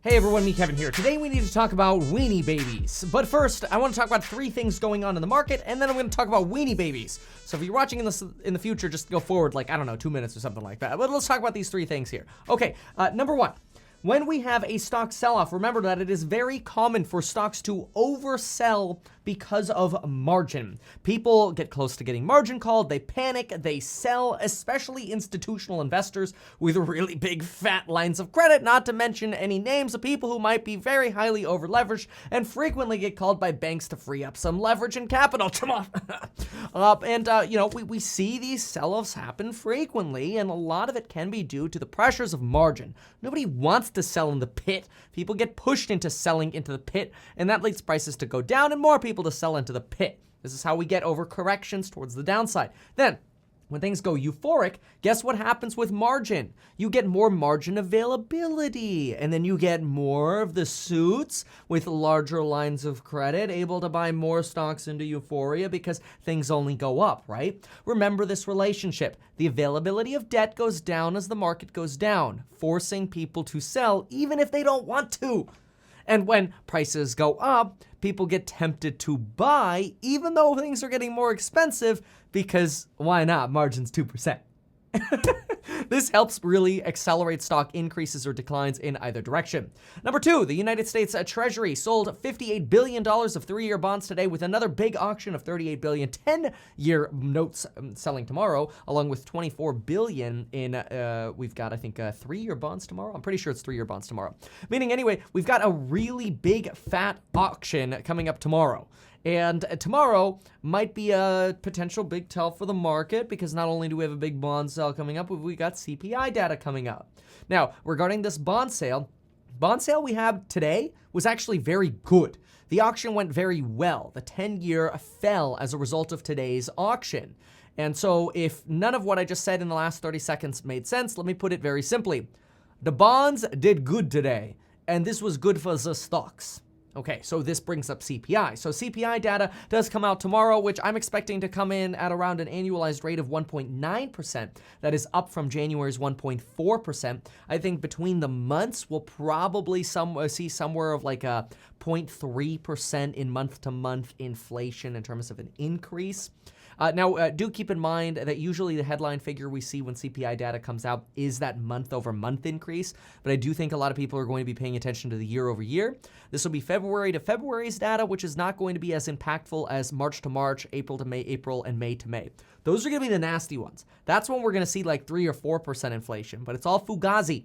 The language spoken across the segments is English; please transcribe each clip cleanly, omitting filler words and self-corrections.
Hey everyone, me Kevin here. Today we need to talk about weenie babies. But first, I want to talk about 3 things going on in the market, and then I'm going to talk about weenie babies. So if you're watching this in the future, just go forward like, 2 minutes or something like that. But let's talk about these 3 things here. Okay, number 1. When we have a stock sell-off, remember that it is very common for stocks to oversell because of margin. People get close to getting margin called, they panic, they sell, especially institutional investors with really big fat lines of credit, not to mention any names of people who might be very highly over-leveraged and frequently get called by banks to free up some leverage and capital. Come on. We see these sell-offs happen frequently, and a lot of it can be due to the pressures of margin. Nobody wants to sell in the pit. People get pushed into selling into the pit, and that leads prices to go down and more people to sell into the pit. This is how we get over corrections towards the downside. Then, when things go euphoric, guess what happens with margin? You get more margin availability, and then you get more of the suits with larger lines of credit able to buy more stocks into euphoria because things only go up, right? Remember this relationship. The availability of debt goes down as the market goes down, forcing people to sell even if they don't want to. And when prices go up, people get tempted to buy even though things are getting more expensive because why not? Margin's 2%. This helps really accelerate stock increases or declines in either direction. Number 2, the United States Treasury sold $58 billion of 3-year bonds today with another big auction of $38 billion 10-year notes selling tomorrow, along with $24 billion in, we've got, 3-year bonds tomorrow? I'm pretty sure it's 3-year bonds tomorrow. Meaning, anyway, we've got a really big fat auction coming up tomorrow. And tomorrow might be a potential big tell for the market because not only do we have a big bond sale coming up, but we got CPI data coming up. Now, regarding this bond sale we had today was actually very good. The auction went very well. The 10-year fell as a result of today's auction. And so if none of what I just said in the last 30 seconds made sense, let me put it very simply. The bonds did good today, and this was good for the stocks. Okay, so this brings up CPI. So CPI data does come out tomorrow, which I'm expecting to come in at around an annualized rate of 1.9%. That is up from January's 1.4%. I think between the months, we'll probably see somewhere of like a 0.3% in month-to-month inflation in terms of an increase. Now, do keep in mind that usually the headline figure we see when CPI data comes out is that month-over-month increase, but I do think a lot of people are going to be paying attention to the year-over-year. This will be February to February's data, which is not going to be as impactful as March to March, April to May, April, and May to May. Those are going to be the nasty ones. That's when we're going to see like 3 or 4% inflation, but it's all fugazi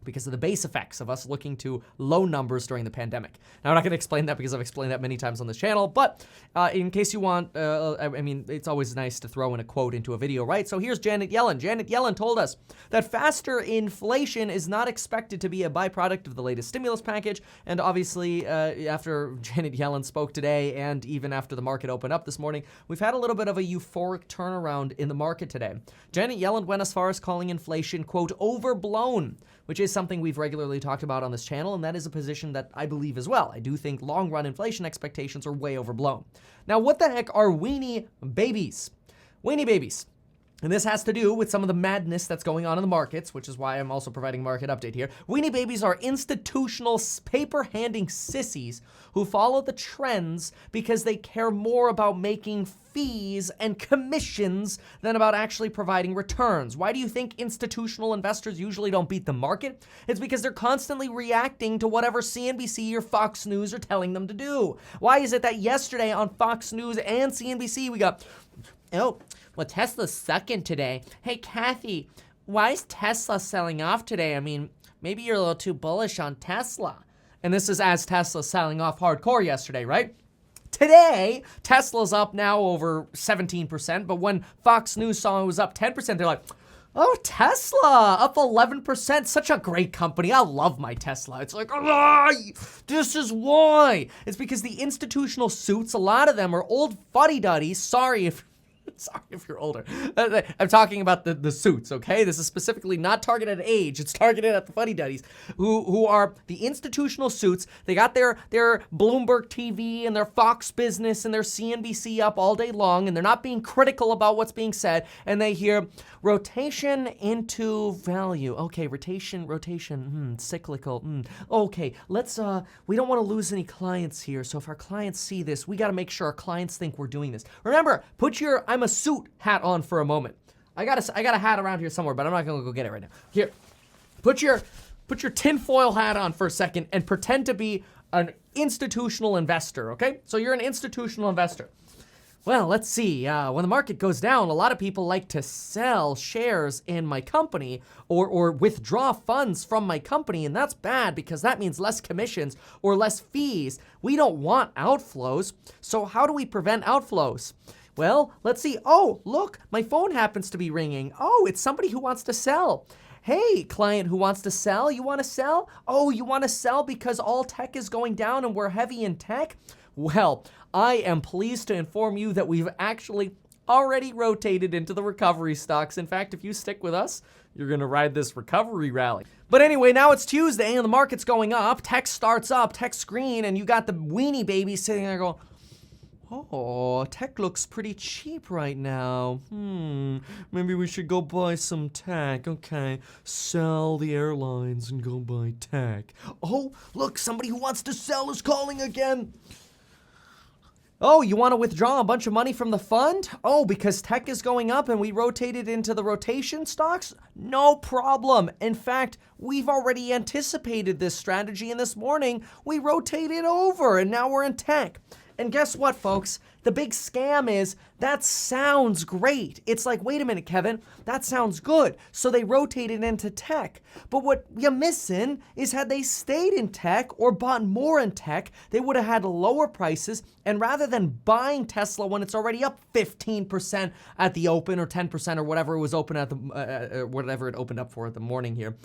because of the base effects of us looking to low numbers during the pandemic. Now, I'm not going to explain that because I've explained that many times on this channel, but in case you want, it's always nice to throw in a quote into a video, right? So here's Janet Yellen. Janet Yellen told us that faster inflation is not expected to be a byproduct of the latest stimulus package, and obviously, after Janet Yellen spoke today, and even after the market opened up this morning, we've had a little bit of a euphoric turnaround in the market today. Janet Yellen went as far as calling inflation, quote, overblown, which is something we've regularly talked about on this channel, and that is a position that I believe as well. I do think long-run inflation expectations are way overblown. Now, what the heck are weenie babies? Weenie babies. And this has to do with some of the madness that's going on in the markets, which is why I'm also providing a market update here. Weenie babies are institutional paper-handing sissies who follow the trends because they care more about making fees and commissions than about actually providing returns. Why do you think institutional investors usually don't beat the market? It's because they're constantly reacting to whatever CNBC or Fox News are telling them to do. Why is it that yesterday on Fox News and CNBC we got, well, Tesla's sucking today. Hey, Kathy, why is Tesla selling off today? I mean, maybe you're a little too bullish on Tesla. And this is as Tesla's selling off hardcore yesterday, right? Today, Tesla's up now over 17%, but when Fox News saw it was up 10%, they're like, oh, Tesla, up 11%. Such a great company. I love my Tesla. It's like, oh, this is why. It's because the institutional suits, a lot of them are old fuddy-duddies. Sorry if you're older. I'm talking about the suits, okay? This is specifically not targeted at age. It's targeted at the fuddy-duddies who are the institutional suits. They got their Bloomberg TV and their Fox Business and their CNBC up all day long, and they're not being critical about what's being said, and they hear, Rotation into value. Okay, rotation, cyclical. Okay, let's, we don't want to lose any clients here, so if our clients see this, we got to make sure our clients think we're doing this. Remember, put your I'm a suit hat on for a moment. I got a hat around here somewhere, but I'm not going to go get it right now. Here, put your tinfoil hat on for a second and pretend to be an institutional investor, okay? So you're an institutional investor. Well, let's see. When the market goes down, a lot of people like to sell shares in my company or withdraw funds from my company, and that's bad because that means less commissions or less fees. We don't want outflows. So how do we prevent outflows? Well, let's see. Oh, look, my phone happens to be ringing. Oh, it's somebody who wants to sell. Hey, client who wants to sell, you want to sell? Oh, you want to sell because all tech is going down and we're heavy in tech? Well, I am pleased to inform you that we've actually already rotated into the recovery stocks. In fact, if you stick with us, you're going to ride this recovery rally. But anyway, now it's Tuesday and the market's going up. Tech starts up, tech's green, and you got the weenie babies sitting there going, oh, tech looks pretty cheap right now. Maybe we should go buy some tech. Okay, sell the airlines and go buy tech. Oh, look, somebody who wants to sell is calling again. Oh, you want to withdraw a bunch of money from the fund? Oh, because tech is going up and we rotated into the rotation stocks? No problem. In fact, we've already anticipated this strategy, and this morning we rotated over and now we're in tech. And guess what, folks? The big scam is that sounds great. It's like, wait a minute, Kevin, that sounds good. So they rotated into tech. But what you're missing is had they stayed in tech or bought more in tech, they would have had lower prices. And rather than buying Tesla when it's already up 15% at the open or 10% or whatever it was open at the, whatever it opened up for at the morning here,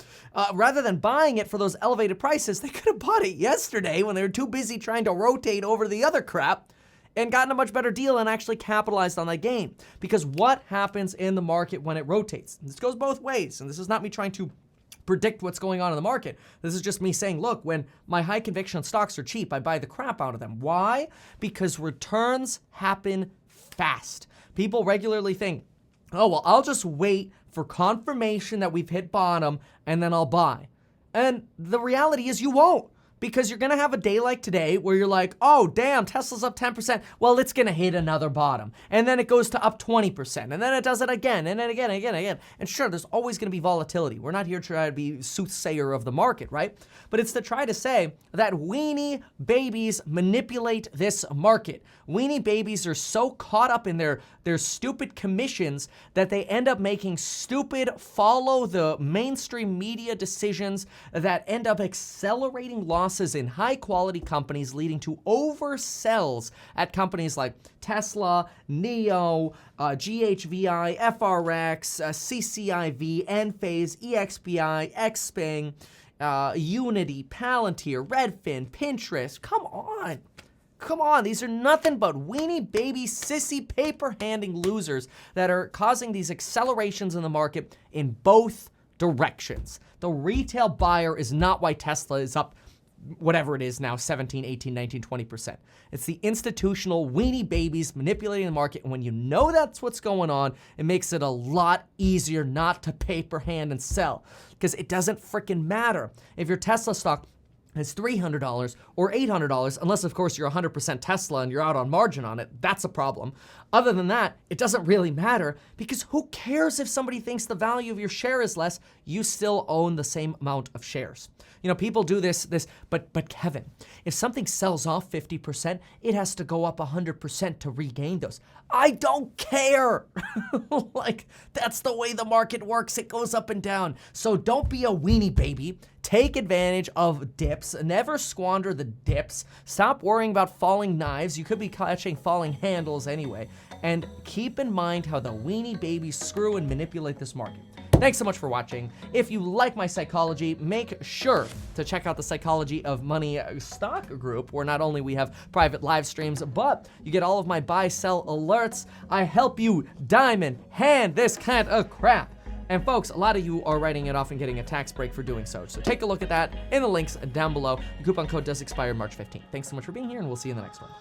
rather than buying it for those elevated prices, they could have bought it yesterday when they were too busy trying to rotate over the other crap and gotten a much better deal and actually capitalized on that gain. Because what happens in the market when it rotates? This goes both ways, and this is not me trying to predict what's going on in the market. This is just me saying, look, when my high conviction stocks are cheap, I buy the crap out of them. Why? Because returns happen fast. People regularly think, oh, well, I'll just wait for confirmation that we've hit bottom and then I'll buy. And the reality is you won't. Because you're going to have a day like today where you're like, oh, damn, Tesla's up 10%. Well, it's going to hit another bottom. And then it goes to up 20%. And then it does it again, and then again, again. And sure, there's always going to be volatility. We're not here to try to be soothsayer of the market, right? But it's to try to say that weenie babies manipulate this market. Weenie babies are so caught up in their stupid commissions that they end up making stupid, follow the mainstream media decisions that end up accelerating losses in high quality companies, leading to oversells at companies like Tesla, NEO, GHVI, FRX, CCIV, Enphase, EXPI, Xpeng, Unity, Palantir, Redfin, Pinterest. Come on, these are nothing but weenie baby sissy paper-handing losers that are causing these accelerations in the market in both directions. The retail buyer is not why Tesla is up whatever it is now, 17, 18, 19, 20%. It's the institutional weenie babies manipulating the market, and when you know that's what's going on, it makes it a lot easier not to paper hand and sell, because it doesn't freaking matter if your Tesla stock is $300 or $800, unless of course you're 100% Tesla and you're out on margin on it. That's a problem. Other than that, it doesn't really matter, because who cares if somebody thinks the value of your share is less? You still own the same amount of shares. You know, people do this, but Kevin, if something sells off 50%, it has to go up 100% to regain those. I don't care. Like, that's the way the market works. It goes up and down. So don't be a weenie baby. Take advantage of dips. Never squander the dips. Stop worrying about falling knives. You could be catching falling handles anyway. And keep in mind how the weenie babies screw and manipulate this market. Thanks so much for watching. If you like my psychology, make sure to check out the Psychology of Money stock group, where not only we have private live streams, but you get all of my buy-sell alerts. I help you diamond hand this kind of crap. And folks, a lot of you are writing it off and getting a tax break for doing so. So take a look at that in the links down below. The coupon code does expire March 15th. Thanks so much for being here, and we'll see you in the next one.